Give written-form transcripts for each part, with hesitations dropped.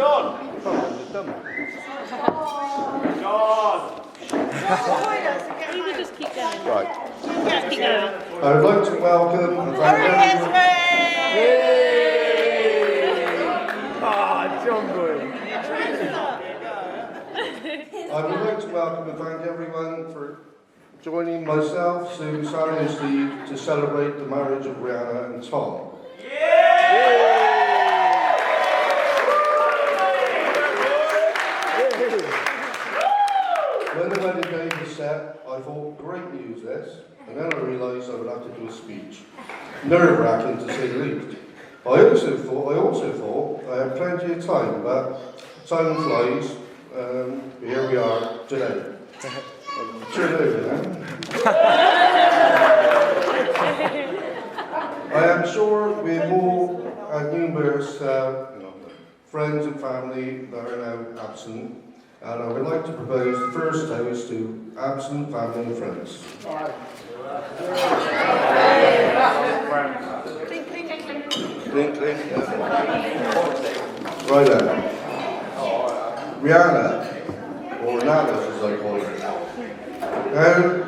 You could just keep going. Right. Just keep going. I would like to welcome and thank everyone. John Boy. I would like to welcome and thank everyone for joining myself, Sue, Sally and Steve to celebrate the marriage of Rhianna and Tom. When the wedding day was set, I thought, great news this, and then I realised I would have to do a speech. Nerve-wracking to say the least. I also thought I had plenty of time, but time flies. Here we are today. Turn over now. I am sure we've all had numerous friends and family that are now absent, and I would like to propose the first toast to absent family and friends. Clink, clink. Right then. Rhianna, or Nanas as I call her.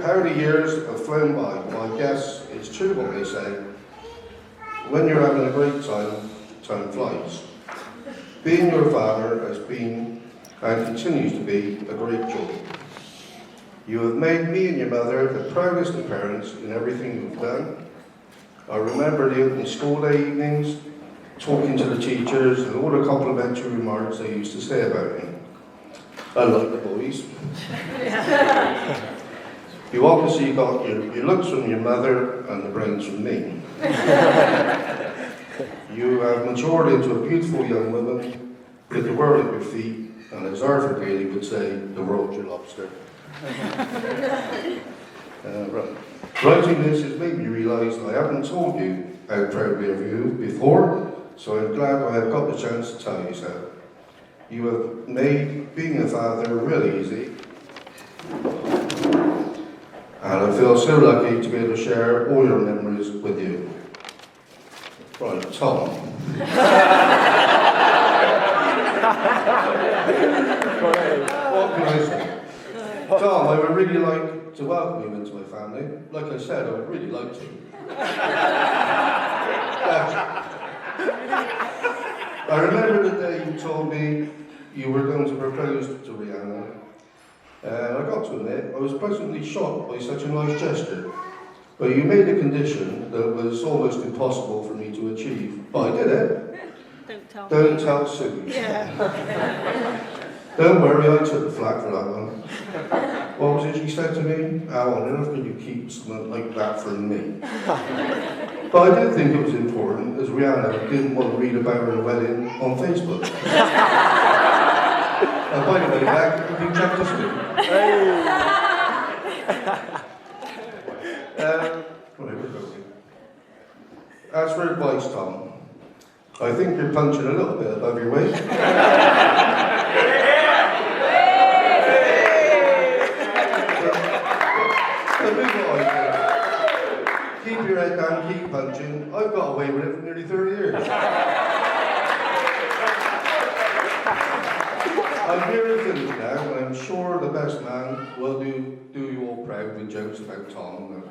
How the years have flown by. Well, I guess it's true what they say. When you're having a great time, time flies. Being your father has been and continues to be a great joy. You have made me and your mother the proudest of parents in everything you've done. I remember the opening school day evenings, talking to the teachers and all the complimentary remarks they used to say about me. I like the boys. You obviously got your looks from your mother and the brains from me. You have matured into a beautiful young woman with the world at your feet, and as Arthur Daly would say, the world's your lobster. Right. Writing this has made me realise I haven't told you how proud we are of you before, so I'm glad I have got the chance to tell you so. You have made being a father really easy, and I feel so lucky to be able to share all your memories with you. Right, Tom. What can I say? Tom, I would really like to welcome you into my family. Like I said, I would really like to. I remember the day you told me you were going to propose to Rhianna. I got to admit, I was pleasantly shocked by such a nice gesture. But you made a condition that was almost impossible for me to achieve. But I did it. Don't tell Sue. Yeah. Don't worry, I took the flak for that one. What was it she said to me? How on earth can you keep something like that from me? But I did think it was important, as Rhianna didn't want to read about her wedding on Facebook. And by the way, back, you can check this week. As for advice, Tom, I think you're punching a little bit above your weight. Keep your head down, keep punching. I've got away with it for nearly 30 years. I'm here to finish now, and I'm sure the best man will do you all proud with jokes about Tom.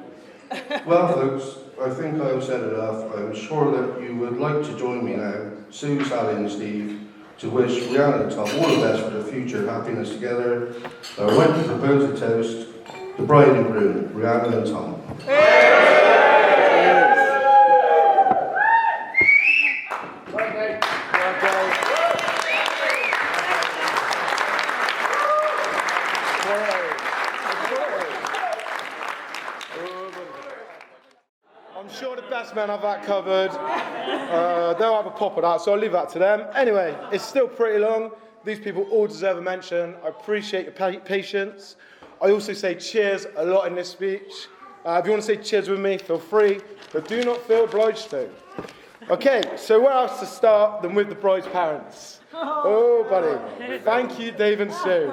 Well, folks, I think I have said enough. I'm sure that you would like to join me now, Sue, Sally and Steve, to wish Rhianna and Tom all the best for their future happiness together. I want to propose a toast to bride and groom, Rhianna and Tom. I'm sure the best men have that covered. They'll have a pop at that, so I'll leave that to them. Anyway, it's still pretty long. These people all deserve a mention. I appreciate your patience. I also say cheers a lot in this speech. If you want to say cheers with me, feel free, but do not feel obliged to. Okay, so where else to start than with the bride's parents? Oh, buddy. Thank you, Dave and Sue.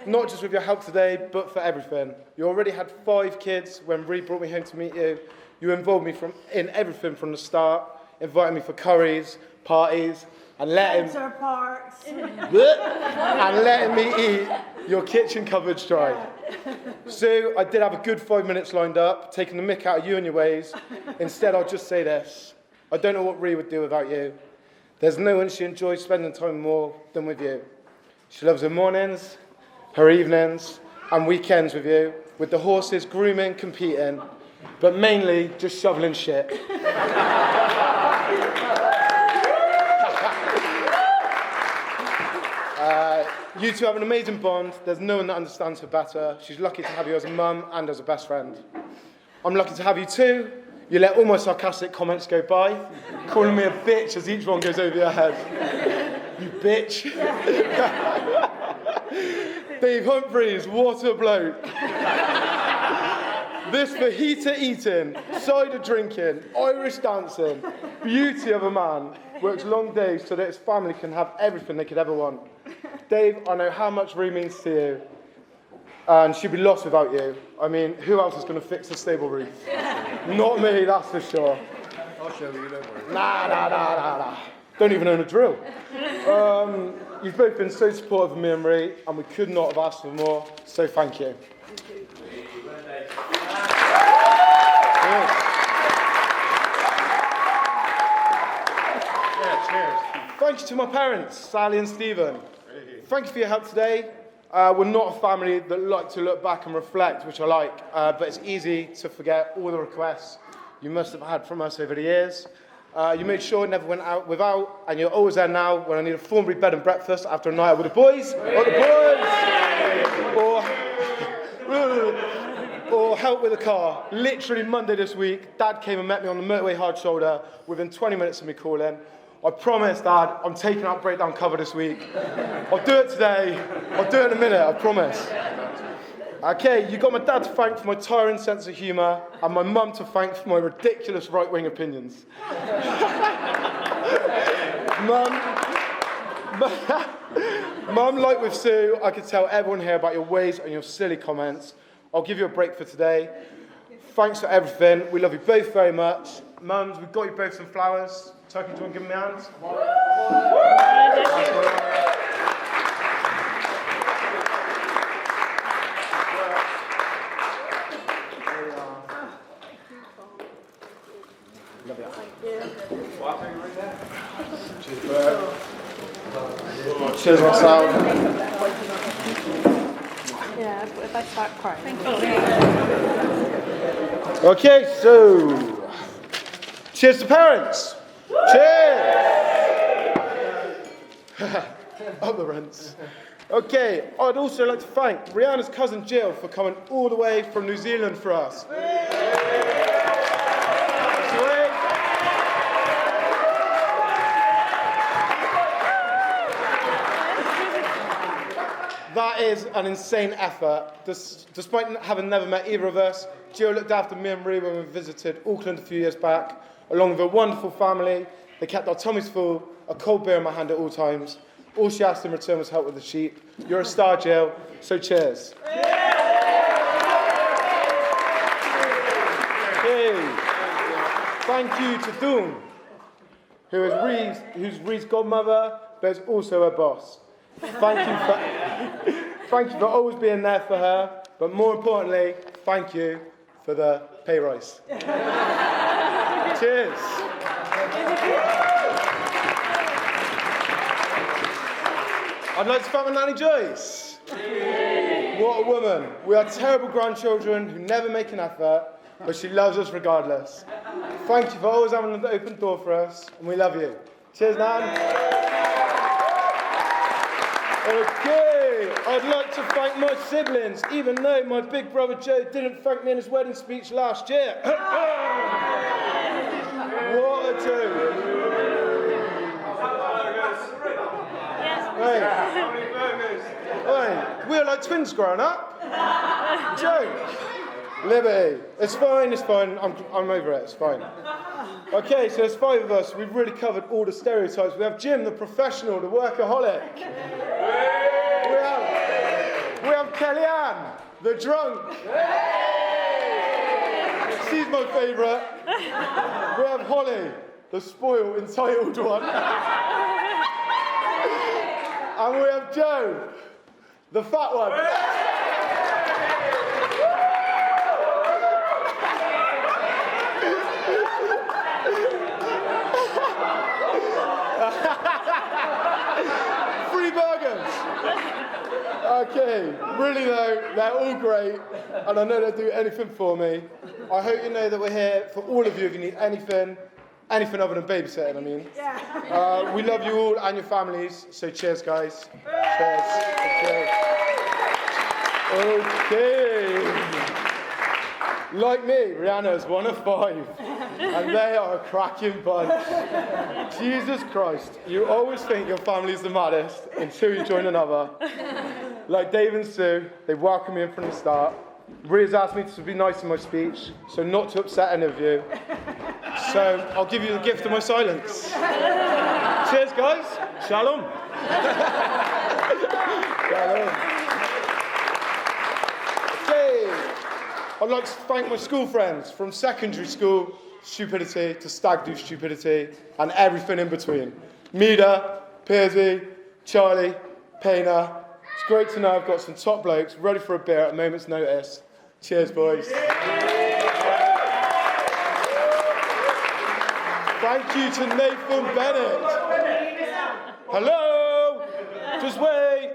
Not just with your help today, but for everything. You already had 5 kids when Ree brought me home to meet you. You involved me in everything from the start, inviting me for curries, parties, and letting me eat your kitchen cupboards dry. Sue, I did have a good 5 minutes lined up, taking the mick out of you and your ways. Instead, I'll just say this. I don't know what Rhi would do without you. There's no one she enjoys spending time more than with you. She loves her mornings, her evenings, and weekends with you, with the horses grooming, competing, but mainly just shoveling shit. You two have an amazing bond. There's no one that understands her better. She's lucky to have you as a mum and as a best friend. I'm lucky to have you too. You let all my sarcastic comments go by, calling me a bitch as each one goes over your head. You bitch. Dave Humphreys, what a bloke. This fajita eating, cider drinking, Irish dancing, beauty of a man, works long days so that his family can have everything they could ever want. Dave, I know how much Rhi means to you, and she'd be lost without you. I mean, who else is going to fix the stable roof? Not me, that's for sure. I'll show you, don't worry. Nah. Don't even own a drill. You've both been so supportive of me and Rhi, and we could not have asked for more, so thank you. Cheers. Thank you to my parents, Sally and Stephen. Thank you for your help today. We're not a family that like to look back and reflect, which I like, but it's easy to forget all the requests you must have had from us over the years. You made sure it never went out without, and you're always there now when I need a Thornbury bed and breakfast after a night out with the boys. Or help with a car. Literally Monday this week, Dad came and met me on the motorway hard shoulder within 20 minutes of me calling. I promise, Dad, I'm taking out breakdown cover this week. I'll do it today. I'll do it in a minute, I promise. Okay, you got my dad to thank for my tiring sense of humour and my mum to thank for my ridiculous right-wing opinions. Mum, like with Sue, I could tell everyone here about your ways and your silly comments. I'll give you a break for today. Thanks for everything. We love you both very much. Mums, we've got you both some flowers. Turkey, do you want to give me a hand? Cheers, Marcel. Yeah, if I start crying. Okay, so cheers to parents. Cheers. Up the rents. Okay, I'd also like to thank Rhianna's cousin Jill for coming all the way from New Zealand for us. That is an insane effort. Despite having never met either of us, Jill looked after me and Rhi when we visited Auckland a few years back, along with a wonderful family. They kept our tummies full, a cold beer in my hand at all times. All she asked in return was help with the sheep. You're a star, Jill, so cheers. Hey. Thank you to Doon, who's Rhi's godmother, but is also her boss. Thank you for always being there for her, but more importantly, thank you for the pay rise. Cheers. I'd like to thank my Nanny Joyce. What a woman. We are terrible grandchildren who never make an effort, but she loves us regardless. Thank you for always having an open door for us, and we love you. Cheers, Nan. Okay, I'd like to thank my siblings, even though my big brother Joe didn't thank me in his wedding speech last year. What a joke. Hey, we were like twins growing up. Joke. Liberty. It's fine. I'm over it, it's fine. Okay, so there's 5 of us. We've really covered all the stereotypes. We have Jim, the professional, the workaholic. We have Kellyanne, the drunk. She's my favourite. We have Holly, the spoiled, entitled one. And we have Joe, the fat one. Free burgers. Okay, really though, they're all great, and I know they'll do anything for me. I hope you know that we're here for all of you if you need anything other than babysitting, I mean. Yeah. We love you all and your families, so cheers, guys. Cheers. Okay. Like me, Rhianna's one of 5, and they are a cracking bunch. Jesus Christ, you always think your family's the maddest until you join another. Like Dave and Sue, they welcome me in from the start. Rhea's asked me to be nice in my speech, so not to upset any of you. So I'll give you the gift of my silence. Cheers, guys. Shalom. Shalom. Okay. I'd like to thank my school friends from secondary school stupidity to stag do stupidity and everything in between. Mida, Pearsy, Charlie, Paina. It's great to know I've got some top blokes ready for a beer at a moment's notice. Cheers, boys. Thank you to Nathan Bennett. Hello? Just wait.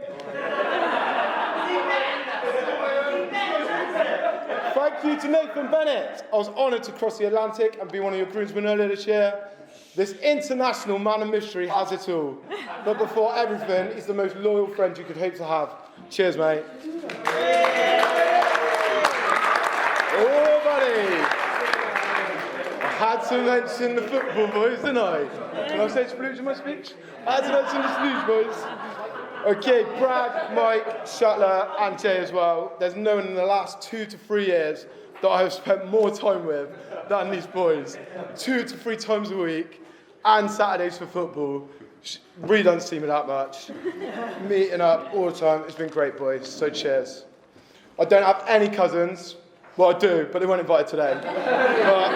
Thank you to Nathan Bennett. I was honoured to cross the Atlantic and be one of your groomsmen earlier this year. This international man of mystery has it all. But before everything, he's the most loyal friend you could hope to have. Cheers, mate. Oh, buddy. I had to mention the football boys, didn't I? Can I say Splooge in my speech? I had to mention the Splooge boys. Okay, Brad, Mike, Shuttler, and Jay as well. There's no one in the last 2 to 3 years that I have spent more time with than these boys. 2 to 3 times a week, and Saturdays for football. Really doesn't see me that much. Meeting up all the time. It's been great, boys. So cheers. I don't have any cousins. Well, I do, but they weren't invited today. But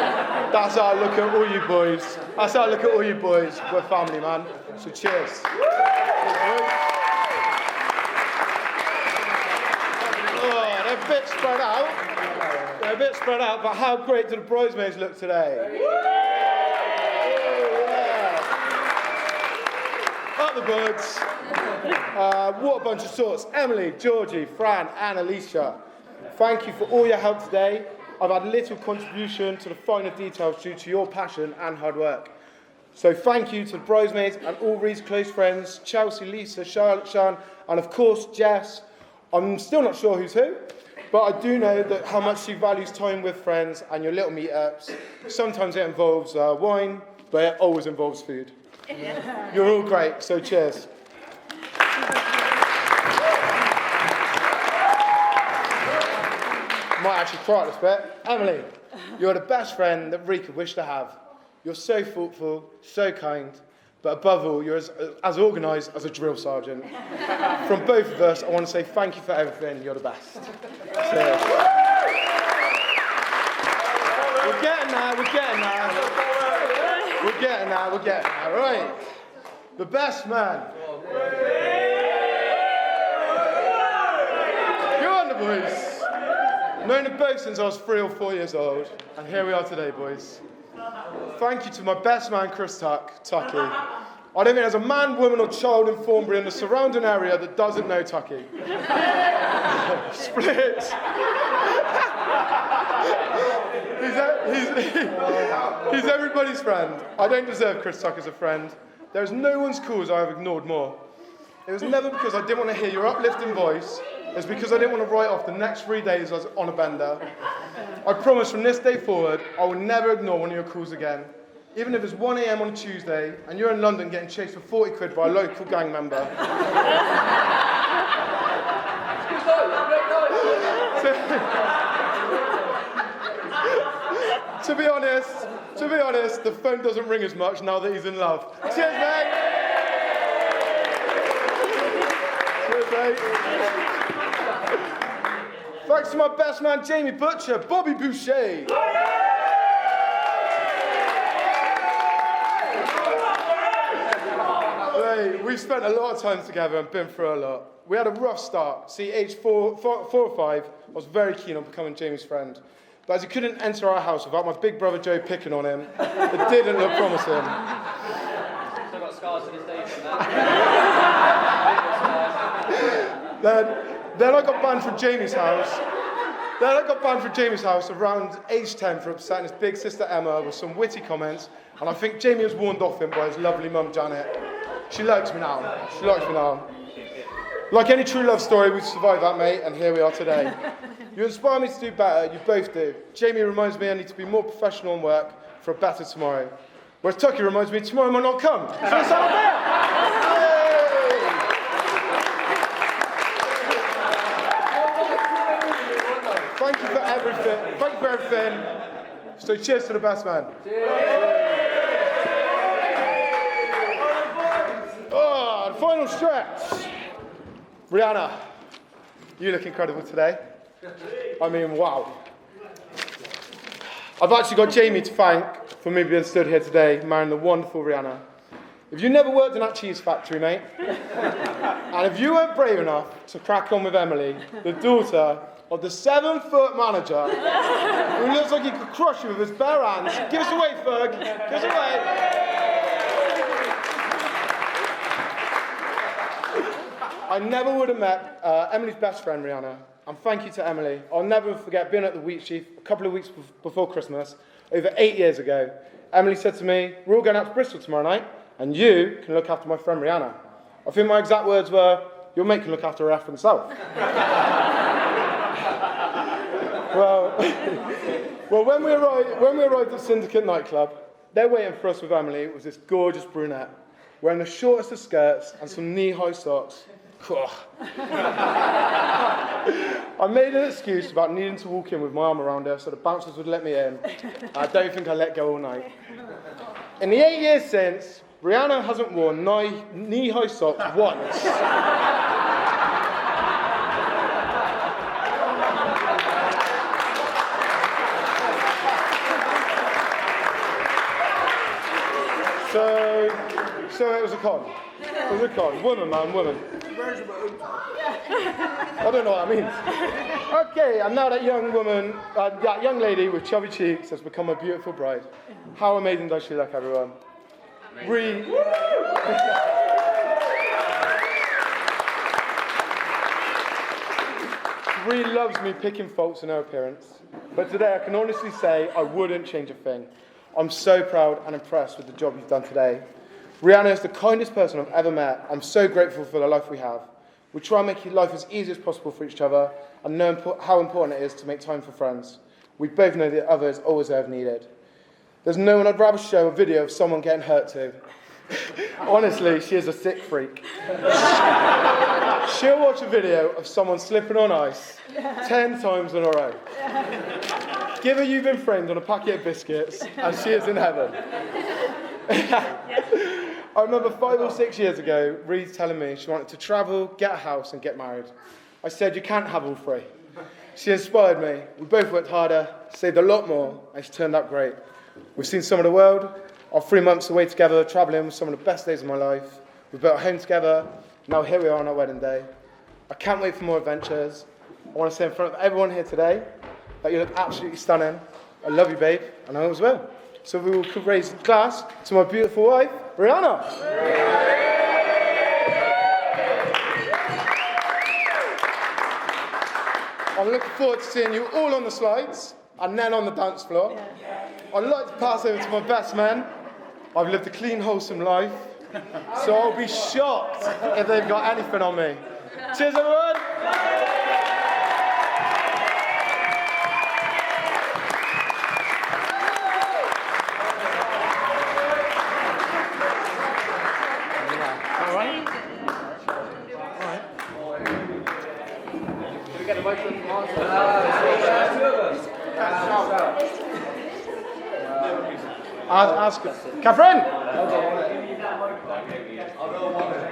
that's how I look at all you boys. That's how I look at all you boys. We're family, man. So cheers. Oh, they're a bit spread out. They're a bit spread out, but how great do the bridesmaids look today? Oh, yeah. Up the birds. What a bunch of sorts. Emily, Georgie, Fran, and Alicia. Thank you for all your help today. I've had little contribution to the finer details due to your passion and hard work. So thank you to the bridesmaids and all Reed's close friends, Chelsea, Lisa, Charlotte, Sean, and of course Jess. I'm still not sure who's who, but I do know that how much she values time with friends and your little meetups. Sometimes it involves wine, but it always involves food. You're all great, so cheers. Might actually cry at this bit. Emily, you're the best friend that Ree could wish to have. You're so thoughtful, so kind, but above all, you're as organised as a drill sergeant. From both of us, I want to say thank you for everything. You're the best. Cheers. We're getting there. Right. The best man. Go on, the boys. Known them both since I was 3 or 4 years old, and here we are today, boys. Thank you to my best man, Chris Tucky. I don't think there's a man, woman, or child in Thornbury and the surrounding area that doesn't know Tucky. Split. He's everybody's friend. I don't deserve Chris Tuck as a friend. There's no one's calls I have ignored more. It was never because I didn't want to hear your uplifting voice. It's because I didn't want to write off the next 3 days as on a bender. I promise from this day forward, I will never ignore one of your calls again. Even if it's 1 a.m. on a Tuesday and you're in London getting chased for 40 quid by a local gang member. To be honest, the phone doesn't ring as much now that he's in love. Cheers, mate! Cheers, mate! Thanks to my best man, Jamie Butcher, Bobby Boucher. Hey, we We've spent a lot of time together and been through a lot. We had a rough start. See, age four or five, I was very keen on becoming Jamie's friend. But as he couldn't enter our house without my big brother Joe picking on him, it didn't look promising. Still got scars to this day from that. Then I got banned from Jamie's house. Around age 10 for upsetting his big sister Emma with some witty comments, and I think Jamie was warned off him by his lovely mum Janet. She likes me now. Like any true love story, we survived that, mate, and here we are today. You inspire me to do better, you both do. Jamie reminds me I need to be more professional in work for a better tomorrow. Whereas Tucky reminds me tomorrow might not come. So it's all there. Thank you for everything. So cheers to the best man. Oh, the final stretch. Rhianna, you look incredible today. I mean, wow. I've actually got Jamie to thank for me being stood here today, marrying the wonderful Rhianna. If you never worked in that cheese factory, mate, and if you weren't brave enough to crack on with Emily, the daughter of the 7-foot manager, who looks like he could crush you with his bare hands, give us away, Ferg. Give us away. I never would have met Emily's best friend, Rhianna, and thank you to Emily. I'll never forget being at the Wheat Sheaf a couple of weeks before Christmas, over 8 years ago. Emily said to me, we're all going out to Bristol tomorrow night, and you can look after my friend Rhianna. I think my exact words were, your mate can look after her after himself. Well, when we arrived at Syndicate nightclub, there waiting for us with Emily was this gorgeous brunette, wearing the shortest of skirts and some knee-high socks. I made an excuse about needing to walk in with my arm around her so the bouncers would let me in. I don't think I let go all night. In the 8 years since, Rhianna hasn't worn knee-high socks once. So it was a con. Woman, man, woman. I don't know what that means. Okay, and now that young woman, that young lady with chubby cheeks has become a beautiful bride. How amazing does she look, everyone? Rhi loves me picking faults in her appearance, but today I can honestly say I wouldn't change a thing. I'm so proud and impressed with the job you've done today. Rhianna is the kindest person I've ever met. I'm so grateful for the life we have. We try and make life as easy as possible for each other and know how important it is to make time for friends. We both know the other is always there if needed. There's no one I'd rather show a video of someone getting hurt to. Honestly, she is a sick freak. She'll watch a video of someone slipping on ice 10 times in a row. Give her you've been framed on a packet of biscuits and she is in heaven. I remember 5 or 6 years ago, Rhi telling me she wanted to travel, get a house and get married. I said, you can't have all three. She inspired me. We both worked harder, saved a lot more, and she turned out great. We've seen some of the world. Our 3 months away together, travelling, was some of the best days of my life. We built a home together. Now here we are on our wedding day. I can't wait for more adventures. I want to say in front of everyone here today that you look absolutely stunning. I love you, babe, and I always will. So we will raise a glass to my beautiful wife, Rhianna. I'm looking forward to seeing you all on the slides and then on the dance floor. I'd like to pass over to my best man. I've lived a clean, wholesome life, so I'll be shocked if they've got anything on me. Cheers, everyone. Ask Catherine.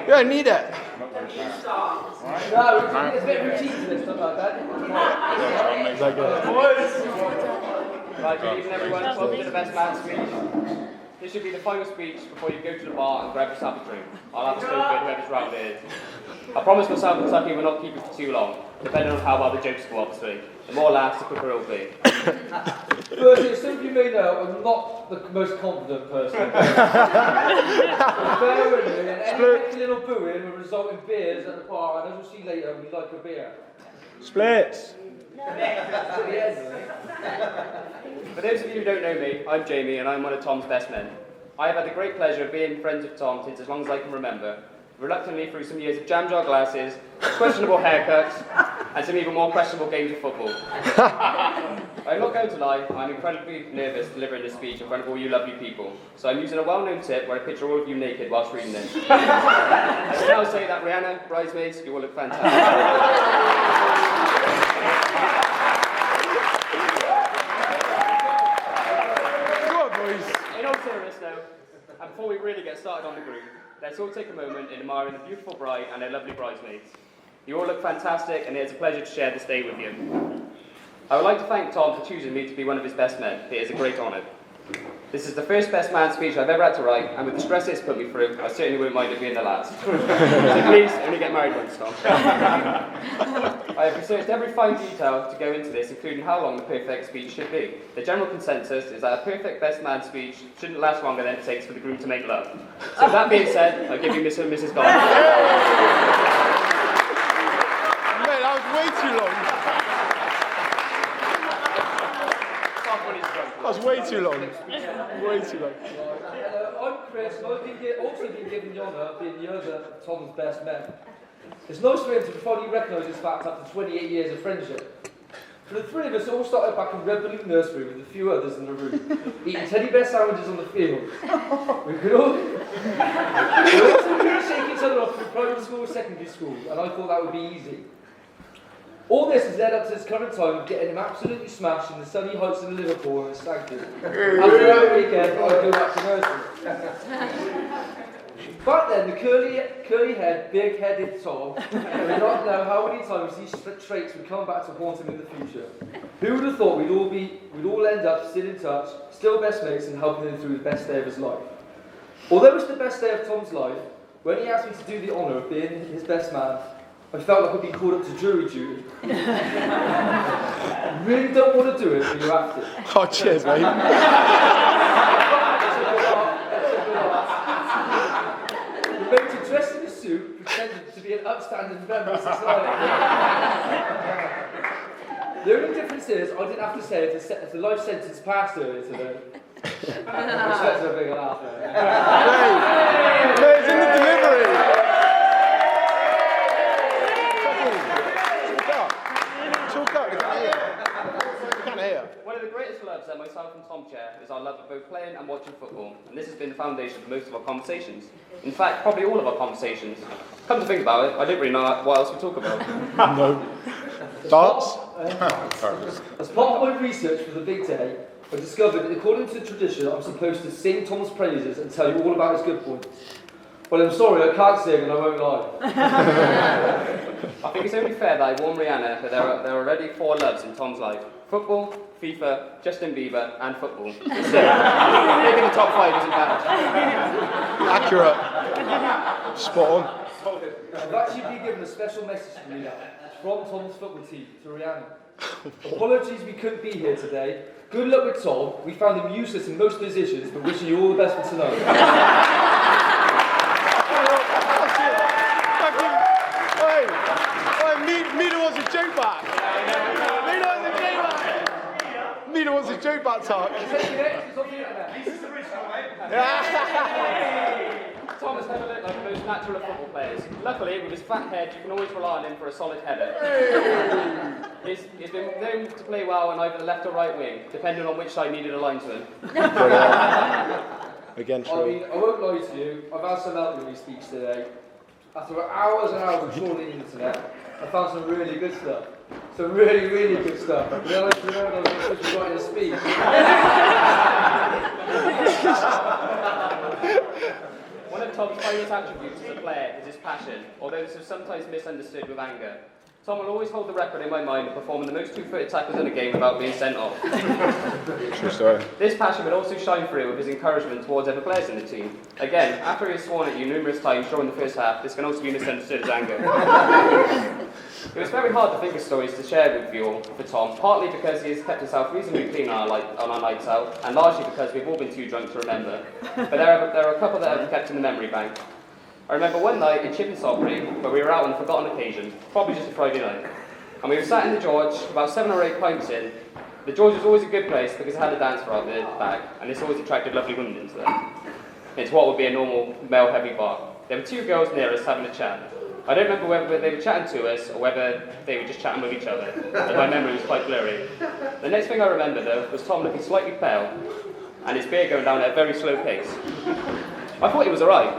Yeah, I need it. This should be the final speech before you go to the bar and grab yourself a drink. I'll have a smoke with whoever's round it is. I promise myself and Tucky will not keep it for too long, depending on how well the jokes go, obviously. The more laughs, the quicker it'll be. Firstly, as some of you may know, I'm not the most confident person. Bear with me, and any heckling or booing will result in beers at the bar, and as we'll see later, we like a beer. Splits. For those of you who don't know me, I'm Jamie, and I'm one of Tom's best men. I have had the great pleasure of being friends with Tom since as long as I can remember, reluctantly through some years of jam jar glasses, questionable haircuts, and some even more questionable games of football. I'm not going to lie, I'm incredibly nervous delivering this speech in front of all you lovely people, so I'm using a well-known tip where I picture all of you naked whilst reading this. I can now say that Rhianna, bridesmaids, you all look fantastic. In all seriousness though, and before we really get started on the groove, let's all take a moment in admiring the beautiful bride and her lovely bridesmaids. You all look fantastic, and it is a pleasure to share this day with you. I would like to thank Tom for choosing me to be one of his best men. It is a great honour. This is the first best man speech I've ever had to write, and with the stress it's put me through, I certainly wouldn't mind it being the last. So please, only get married once, Tom. I have researched every fine detail to go into this, including how long the perfect speech should be. The general consensus is that a perfect best man speech shouldn't last longer than it takes for the groom to make love. So with that being said, I give you Mr. and Mrs. Gold. Mate, that was way too long. That was way too long. Way too long. I'm Chris, and I've also been given the honour of being the other of Tom's best men. It's nice for him to finally recognise this fact after 28 years of friendship. For the three of us all started back in Red Balloon Nursery with a few others in the room, eating teddy bear sandwiches on the field. We could all shake each other off through primary school or secondary school, and I thought that would be easy. All this has led up to this current time of getting him absolutely smashed in the sunny heights of Liverpool and a stag do. After that weekend, I go back to nursery. Back then, the curly-haired, big-headed Tom did not know how many times these traits would come back to haunt him in the future. Who would have thought we'd all end up still in touch, still best mates, and helping him through the best day of his life. Although it's the best day of Tom's life, when he asked me to do the honour of being his best man, I felt like I'd been called up to jury duty. You really don't want to do it, but you have to. Oh, cheers, mate. The mate who dressed in a suit pretended to be an upstanding member of society. The only difference is I didn't have to say if the life sentence passed earlier today. I expected a bigger laugh there. Mate, it's in the delivery. One of the greatest loves that myself and Tom share is our love of both playing and watching football, and this has been the foundation for most of our conversations. In fact, probably all of our conversations. Come to think about it, I don't really know what else we talk about. No. Darts? As part of my research for the big day, I discovered that according to tradition, I'm supposed to sing Tom's praises and tell you all about his good points. Well, I'm sorry, I can't sing and I won't lie. I think it's only fair that I warn Rhianna that there are already 4 loves in Tom's life. Football, FIFA, Justin Bieber, and football. Still, making the top 5 isn't bad. Accurate. Spot on. I've actually been given a special message from you now, from Tom's football team to Rhianna. Apologies we couldn't be here today. Good luck with Tom. We found him useless in most positions, but wishing you all the best for tonight. Mina wants a joke back. Mina wants a joke back, Tark. Tom has never looked like the most natural of football players. Luckily, with his fat head, you can always rely on him for a solid header. He's been known to play well on either the left or right wing, depending on which side needed a linesman. Again, I mean, I won't lie to you, I've had some help with my speech today. After hours and hours of trawling the internet, I found some really good stuff. Some really, really good stuff. I realised I was supposed to be writing a speech. One of Tom's finest attributes as a player is his passion, although this is sometimes misunderstood with anger. Tom will always hold the record in my mind of performing the most two-footed tackles in a game without being sent off. True story. This passion would also shine through with his encouragement towards other players in the team. Again, after he has sworn at you numerous times during the first half, this can also be misunderstood as anger. It was very hard to think of stories to share with you all for Tom, partly because he has kept himself reasonably clean on our nights out, and largely because we've all been too drunk to remember. But there are a couple that have been kept in the memory bank. I remember one night in Chipping Salisbury, where we were out on a forgotten occasion, probably just a Friday night, and we were sat in the George, about 7 or 8 pints in. The George was always a good place because it had a dance floor out the back, and this always attracted lovely women into there. It's what would be a normal male-heavy bar. There were 2 girls near us having a chat. I don't remember whether they were chatting to us or whether they were just chatting with each other, as my memory was quite blurry. The next thing I remember, though, was Tom looking slightly pale, and his beer going down at a very slow pace. I thought he was alright.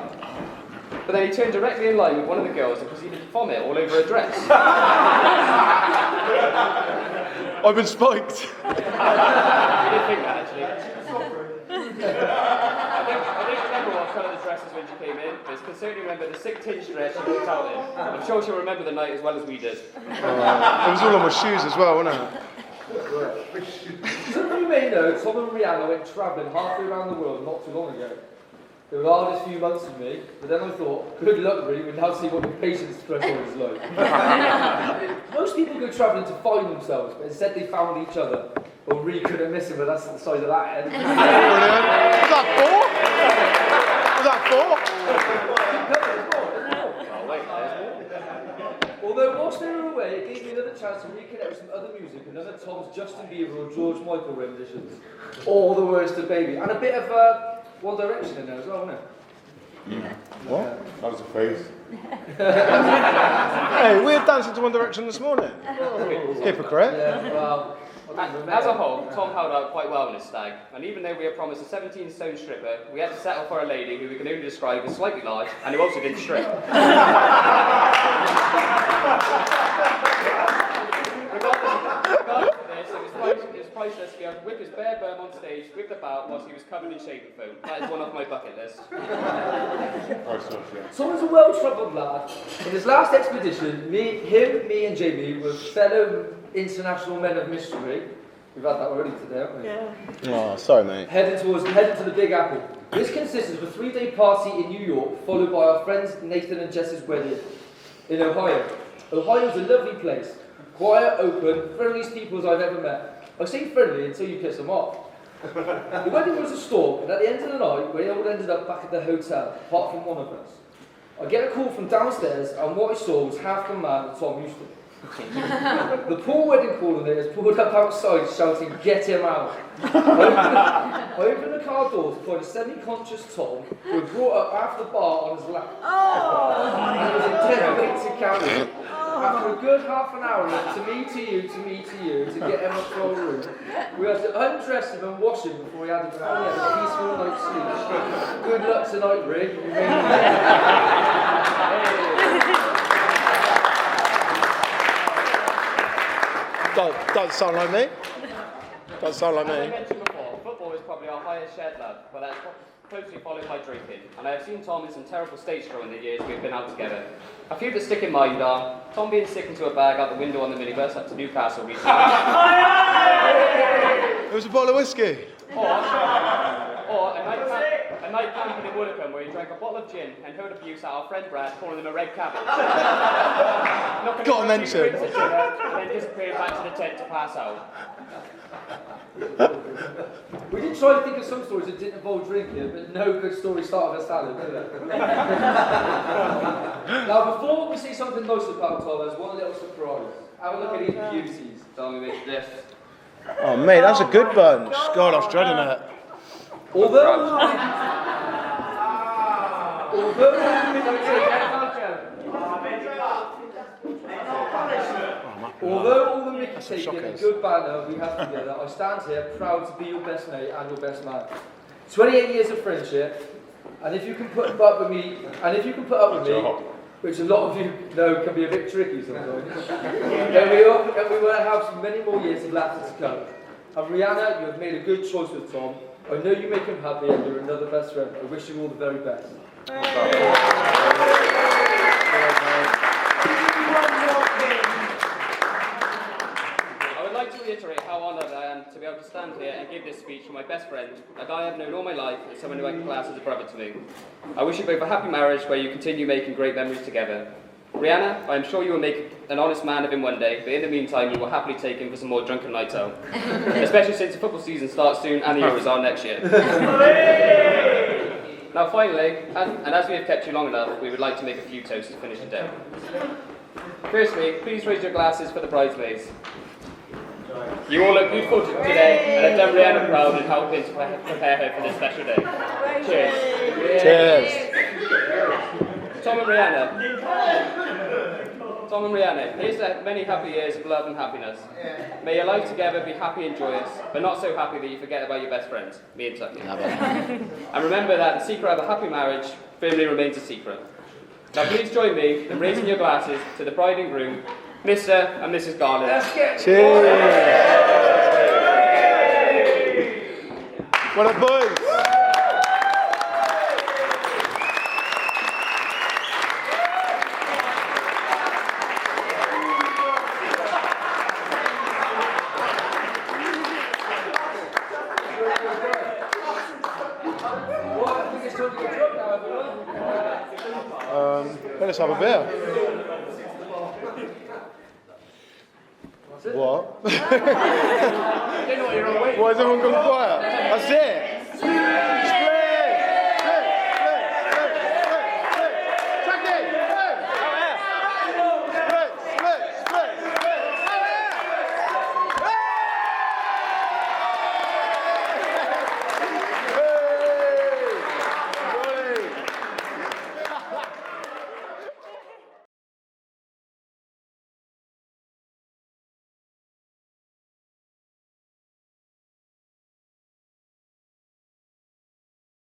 But then he turned directly in line with one of the girls and proceeded to vomit all over her dress. I've been spiked. You didn't think that, actually. I don't remember what colour the dress was when she came in, but I can certainly remember the sick tinge dress she walked out in. I'm sure she'll remember the night as well as we did. It was all on my shoes as well, wasn't it? Some of you may know Tom and Rhianna went travelling halfway around the world not too long ago. They were the hardest few months for me, but then I thought, good luck, Rhi, we'll now see what the patience threshold is like. Most people go travelling to find themselves, but instead they found each other. Well, Rhi couldn't miss him, but that's the size of that head. Brilliant. Was that 4? Although whilst they were away, it gave me another chance to reconnect with some other music, another Tom's Justin Bieber or George Michael renditions. All the words to Baby. And a bit of One Direction in there as well, wasn't it? What? That was a phase. Hey, we were dancing to One Direction this morning. Hypocrite. Yeah, well, As a whole, Tom held out quite well in his stag, and even though we had promised a 17-stone stripper, we had to settle for a lady who we can only describe as slightly large, and who also didn't strip. Regardless of this, it was priceless to be able to whip his bare bum on stage with the bout whilst he was covered in shaving foam. That is one off my bucket list. Tom's a well-travelled lad. In his last expedition, me and Jamie were fellow international men of mystery. We've had that already today, haven't we? Yeah. Oh, sorry, mate. Heading to the Big Apple. This consisted of a 3-day party in New York, followed by our friends Nathan and Jess's wedding in Ohio. Ohio is a lovely place. Quiet, open, friendliest people as I've ever met. I say friendly until you piss them off. The wedding was a storm, and at the end of the night, we all ended up back at the hotel, apart from one of us. I get a call from downstairs, and what I saw was half the man that Tom used to. The poor wedding coordinator has pulled up outside shouting, "Get him out!" I opened the car door to find a semi-conscious Tom who had brought up half the bar on his lap. And it was a dead weight to carry. After a good half an hour of to me to you, to me to you, to get him up to our room, we had to undress him and wash him before we had a peaceful night's sleep. Good luck tonight, Rhi. Doesn't sound like me. Doesn't sound like As I me. mentioned before, football is probably our highest shared love, but that's closely followed by drinking. And I have seen Tom in some terrible states during the years we've been out together. A few that stick in mind are Tom being sick into a bag out the window on the minibus up to Newcastle recently. It was a bottle of whiskey. Or a night camping in Woodacombe where he drank a bottle of gin and heard abuse at our friend Brad calling him a red cabin. Gotta mention. And then disappeared back to the tent to pass out. We did try to think of some stories that didn't involve drinking, but no good story started a salad, did it? Now, before we say something nice about Tom, there's one little surprise. Have a look at these beauties. Tell me this. Oh, mate, that's a good bunch. God, I was dreading it. Although all the mickey taking and good banter we have together, I stand here proud to be your best mate and your best man. 28 years of friendship, and if you can put up with me, which a lot of you know can be a bit tricky sometimes, and we will have many more years of laughter to come. And Rhianna, you have made a good choice with Tom. I know you make him happy and you're another best friend. I wish you all the very best. best friend, a guy I've known all my life, and someone who I can class as a brother to me. I wish you both a happy marriage where you continue making great memories together. Rhianna, I am sure you will make an honest man of him one day, but in the meantime, you will happily take him for some more drunken nights out. Especially since the football season starts soon and the Euros are next year. Now finally, as we have kept you long enough, we would like to make a few toasts to finish the day. Firstly, please raise your glasses for the bridesmaids. You all look beautiful today and have done Rhianna proud in helping to prepare her for this special day. Cheers. Cheers. Tom and Rhianna, here's to many happy years of love and happiness. May your life together be happy and joyous, but not so happy that you forget about your best friends, me and Tucky. And remember that the secret of a happy marriage firmly remains a secret. Now please join me in raising your glasses to the bride and groom, Mr. and Mrs. Garland. Cheers. Well done, boys. Let's have a beer. What? Why has everyone gone quiet? That's it.